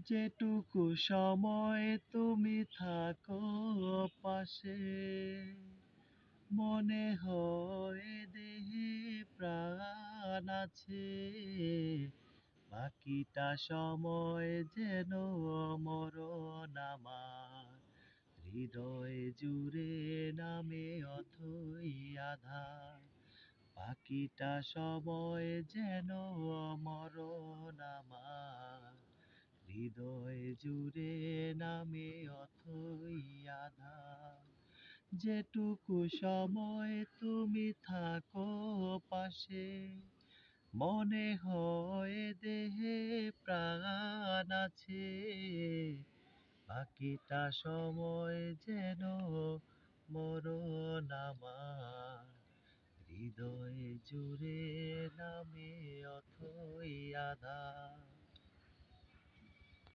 যেটুকু সময় তুমি থাকো পাশে, মনে হয় দেহে প্রাণ আছে। বাকিটা সময় যেন মরণ আমার, হৃদয় জুড়ে নামে অথই আধার। বাকিটা সময় যেন মরণ আমার, হৃদয় জুড়ে নামে অথই আধার। যেটুকু সময় তুমি থাকো পাশে, মনে হয় দেহে প্রাণ আছে। বাকিটা সময় যেন মরণ আমার, হৃদয় জুড়ে নামে অথই আধার।